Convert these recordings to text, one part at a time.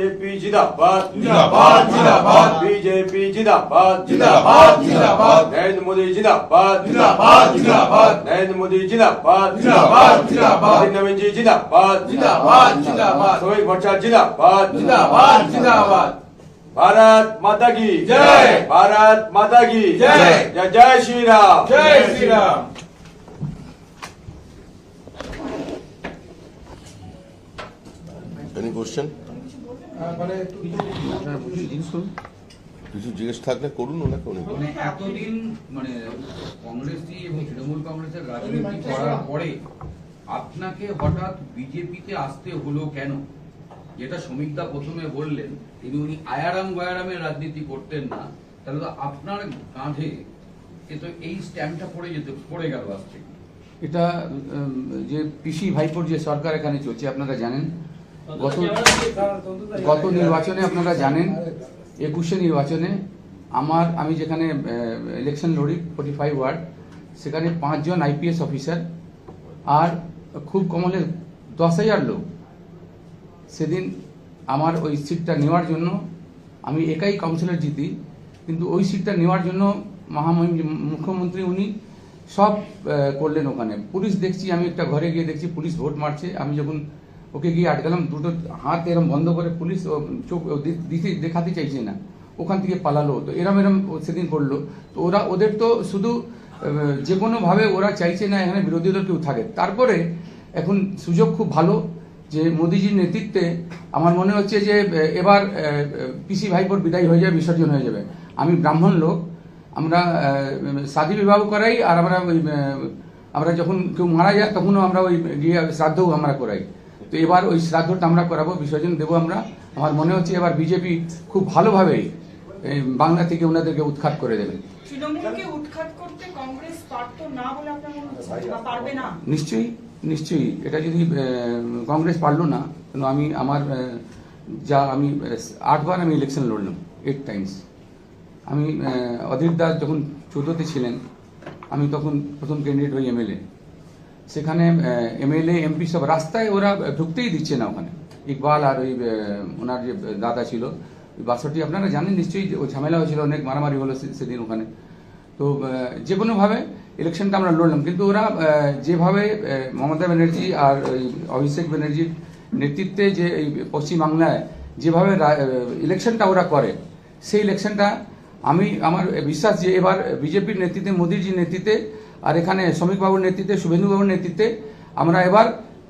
BJP जिंदाबाद जिंदाबाद जिंदाबाद बीजेपी जिंदाबाद जिंदाबाद जिंदाबाद नरेंद्र मोदी जिंदाबाद जिंदाबाद जिंदाबाद नरेंद्र मोदी जिंदाबाद जिंदाबाद जिंदाबाद नवीन जी जिंदाबाद जिंदाबाद जिंदाबाद सोहेल भट्टाचार्य जिंदाबाद जिंदाबाद जिंदाबाद भारत माता की जय। भारत माता की जय। जय जय श्री राम जय श्री राम। Any question? কিছু জিজ্ঞেস থাকলে করুন ওনাকে উনি বলুন। মানে এতদিন মানে কংগ্রেসই এবং তৃণমূল কংগ্রেসের রাজনীতি করার পরে আপনাকে হঠাৎ বিজেপিতে আসতে হলো কেন? যেটা শ্রমিকদা প্রথমে বললেন উনি আয়ারাম গয়ারামের রাজনীতি করতেন না, তাহলে তো আপনার কাঁধে তো এই স্ট্যাম্পটা পড়ে গেল আজকে। এটা যে পিসি ভাইপোর যে সরকার এখানে চলছে আপনারা জানেন, গত নির্বাচনে আপনারা জানেন 21 নির্বাচনে আমি যেখানে ইলেকশন লড়ি 45 ওয়ার্ড, সেখানে 5 জন আইপিএস অফিসার আর খুব কমলে 10,000 লোক। সেদিন আমার ওই সিটটা নেওয়ার জন্য আমি একাই কাউন্সিলর জিতি, কিন্তু ওই সিটটা নেওয়ার জন্য মহামহিম মুখ্যমন্ত্রী উনি সব করলেন। ওখানে পুলিশ দেখছি, আমি একটা ঘরে গিয়ে দেখছি পুলিশ ভোট মারছে, আমি যখন ওকে গিয়ে আটকালাম, দুটো হাত এরম বন্ধ করে পুলিশ চোখ দেখাতে চাইছে না, ওখান থেকে পালালো। তো এরম সেদিন করলো। তো ওদের তো শুধু যে কোনোভাবে ওরা চাইছে না এখানে বিরোধী দল কেউ থাকে। তারপরে এখন সুযোগ খুব ভালো যে মোদিজির নেতৃত্বে আমার মনে হচ্ছে যে এবার পিসি ভাইপোর বিদায় হয়ে যাবে, বিসর্জন হয়ে যাবে। আমি ব্রাহ্মণ লোক, আমরা শাদী বিবাহ করাই, আর আমরা যখন কেউ মারা যায় তখনও আমরা ওই গিয়ে শ্রাদ্ধও আমরা করাই। তো এবার ওই শ্রাদ্ধটা আমরা করাবো, বিসর্জন দেবো আমরা। আমার মনে হচ্ছে এবার বিজেপি খুব ভালোভাবেই বাংলা থেকে ওনাদেরকে উৎখাত করে দেবে। তৃণমূলকে উৎখাত করতে কংগ্রেস পারতো না বলে আপনার মনে হচ্ছে, বা পারবে না? নিশ্চয়ই এটা যদি কংগ্রেস পারলো না, কেন আমি 8 বার আমি ইলেকশন লড়লাম, 8 টাইমস। আমি অধীর দাস যখন 14তে ছিলেন, আমি তখন প্রথম ক্যান্ডিডেট হই এমএলএ। সেখানে এমএলএ এমপি সব রাস্তায় ওরা ঢুকতেই দিচ্ছে না। ওখানে ইকবাল আর ওই ওনার যে দাদা ছিল 62, আপনারা জানেন নিশ্চয়ই, ওই ঝামেলা হয়েছিল, অনেক মারামারি হলো সেদিন ওখানে। তো যে কোনোভাবে ইলেকশনটা আমরা লড়লাম, কিন্তু ওরা যেভাবে মমতা ব্যানার্জি আর ওই অভিষেক ব্যানার্জির নেতৃত্বে যে এই পশ্চিমবাংলায় যেভাবে ইলেকশনটা ওরা করে, সেই ইলেকশনটা আমার বিশ্বাস যে এবার বিজেপির নেতৃত্বে, মোদিজির নেতৃত্বে, আর এখানে শ্রমিকবাবুর নেতৃত্বে, শুভেন্দুবাবুর নেতৃত্বে আমরা এবার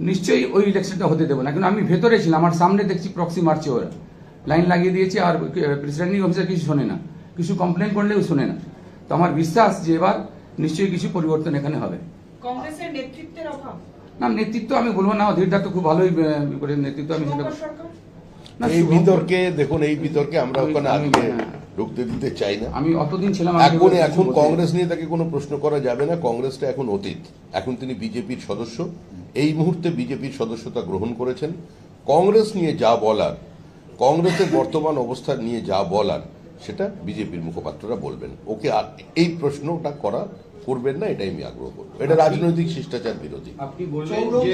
নিশ্চয়ই ওই ইলেকশনটা হতে দেবো না। কিন্তু আমি ভেতরে ছিলাম, আমার সামনে দেখছি প্রক্সি মারছে, ওরা লাইন লাগিয়ে দিয়েছে, আর প্রেসিডেন্টিং অফিসার কিছু শোনে না, কিছু কমপ্লেন করলেও শোনে না। তো আমার বিশ্বাস যে এবার নিশ্চয়ই কিছু পরিবর্তন এখানে হবে। কংগ্রেসের নেতৃত্বের অভাব না, নেতৃত্ব আমি বলবো না, অধীরদা তো খুব ভালোই করে নেতৃত্ব। আমি সেটা এই বিতর্কে দেখুন, এই বিতর্কে আমরা ওখানে আজকে ঢুকতে দিতে চাই না। আমি অতদিন ছিলাম, এখন কংগ্রেস নিয়ে তাকে কোনো প্রশ্ন করা যাবে না। কংগ্রেসটা এখন অতীত, এখন তিনি বিজেপির সদস্য। এই মুহূর্তে বিজেপির সদস্যতা গ্রহণ করেছেন। কংগ্রেস নিয়ে যা বলার, কংগ্রেসের বর্তমান অবস্থা নিয়ে যা বলার, সেটা বিজেপির মুখপাত্ররা বলবেন। ওকে আর এই প্রশ্নটা করবেন না, এটাই আমি আগ্রহ করবো। এটা রাজনৈতিক শিষ্টাচার বিরোধী। আপনি বললেন যে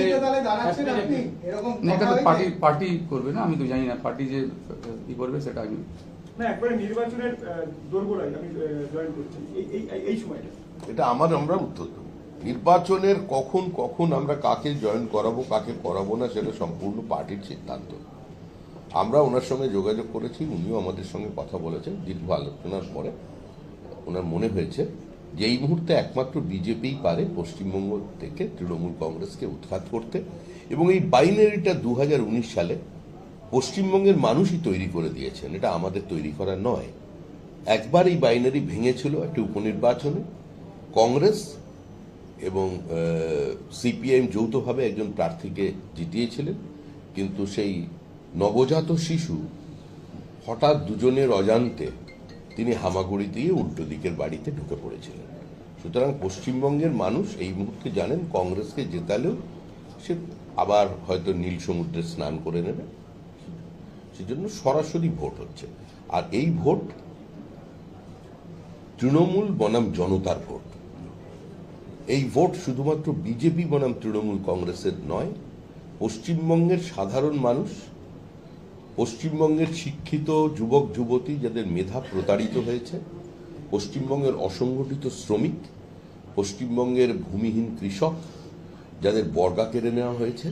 এটা তো পার্টি করবে না, আমি তো জানি না পার্টি যে কি করবে সেটা। আমি না, একবারে নির্বাচনের দোরগোড়ায় আমি জয়েন করছি এই সময়টা। এটা আমরা উত্তর দেবো। নির্বাচনের কখন আমরা কাকে জয়েন করাবো, কাকে করাবো না, সেটা সম্পূর্ণ পার্টির সিদ্ধান্ত। আমরা ওনার সঙ্গে যোগাযোগ করেছি, উনিও আমাদের সঙ্গে কথা বলেছেন। দীর্ঘ আলোচনার পরে ওনার মনে হয়েছে যে এই মুহূর্তে একমাত্র বিজেপিই পারে পশ্চিমবঙ্গ থেকে তৃণমূল কংগ্রেসকে উৎখাত করতে। এবং এই বাইনারিটা 2019 সালে পশ্চিমবঙ্গের মানুষই তৈরি করে দিয়েছেন, এটা আমাদের তৈরি করা নয়। একবার এই বাইনারি ভেঙেছিল একটি উপনির্বাচনে, কংগ্রেস এবং সিপিআইএম যৌথভাবে একজন প্রার্থীকে জিতিয়েছিলেন। কিন্তু সেই নবজাত শিশু হঠাৎ দুজনের অজান্তে তিনি হামাগুড়ি দিয়ে উল্টো দিকের বাড়িতে ঢুকে পড়েছিলেন। সুতরাং পশ্চিমবঙ্গের মানুষ এই মুহূর্তে জানেন কংগ্রেসকে জেতালেও সে আবার হয়তো নীল সমুদ্রে স্নান করে নেবে। সেজন্য সরাসরি ভোট হচ্ছে। আর এই ভোট তৃণমূল বনাম জনতার ভোট। এই ভোট শুধুমাত্র বিজেপি বনাম তৃণমূল কংগ্রেসের নয়, পশ্চিমবঙ্গের সাধারণ মানুষ, পশ্চিমবঙ্গের শিক্ষিত যুবক যুবতী যাদের মেধা প্রতারিত হয়েছে, পশ্চিমবঙ্গের অসংগঠিত শ্রমিক, পশ্চিমবঙ্গের ভূমিহীন কৃষক যাদের বর্গা কেড়ে নেওয়া হয়েছে,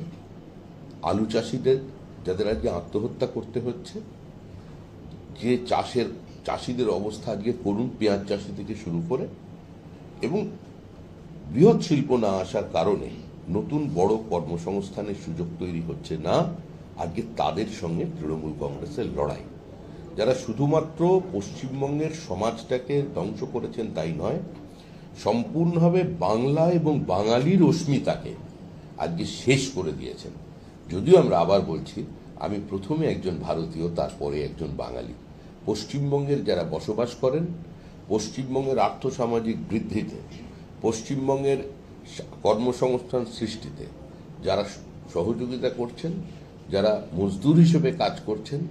আলু চাষিদের যাদের আজকে আত্মহত্যা করতে হচ্ছে, যে চাষিদের অবস্থা আজকে করুন, পেঁয়াজ চাষি থেকে শুরু করে, এবং বৃহৎ শিল্প না আসার কারণে নতুন বড় কর্মসংস্থানের সুযোগ তৈরি হচ্ছে না। আজকে তাদের সঙ্গে তৃণমূল কংগ্রেসের লড়াই। যারা শুধুমাত্র পশ্চিমবঙ্গের সমাজটাকে ধ্বংস করেছেন তাই নয়, সম্পূর্ণভাবে বাংলা এবং বাঙালির অস্মিতাকে আজকে শেষ করে দিয়েছেন। যদিও আমরা আবার বলছি, আমি প্রথমে একজন ভারতীয়, তারপরে একজন বাঙালি। পশ্চিমবঙ্গের যারা বসবাস করেন, পশ্চিমবঙ্গের আর্থসামাজিক বৃদ্ধিতে, পশ্চিমবঙ্গের কর্মসংস্থান সৃষ্টিতে যারা সহযোগিতা করছেন, যারা মজদুর হিসেবে কাজ করছেন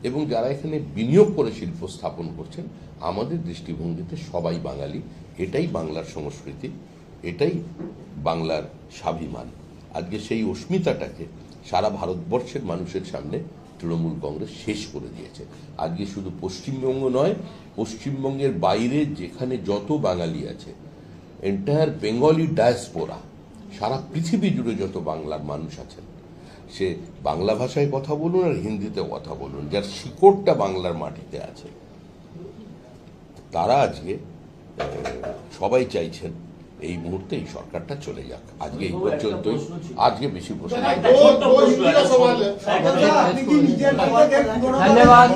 এবং যারা এখানে বিনিয়োগ করে শিল্প স্থাপন করছেন, আমাদের দৃষ্টিভঙ্গিতে সবাই বাঙালি। এটাই বাংলার সংস্কৃতি, এটাই বাংলার স্বাভিমান। আজকে সেই অস্মিতাটাকে সারা ভারতবর্ষের মানুষের সামনে তৃণমূল কংগ্রেস শেষ করে দিয়েছে। আজকে শুধু পশ্চিমবঙ্গ নয়, পশ্চিমবঙ্গের বাইরে যেখানে যত বাঙালি আছে, এন্টায়ার বেঙ্গলি ডায়াসপোরা, সারা পৃথিবী জুড়ে যত বাংলার মানুষ আছেন, সে বাংলা ভাষায় কথা বলুন আর হিন্দিতে কথা বলুন, যার শিকড়টা বাংলার মাটিতে আছে, তারা আজকে সবাই চাইছেন এই মুহূর্তে এই সরকারটা চলে যাক। আজকে এই পর্যন্তই, আজকে বেশি প্রশ্ন নেই। ধন্যবাদ।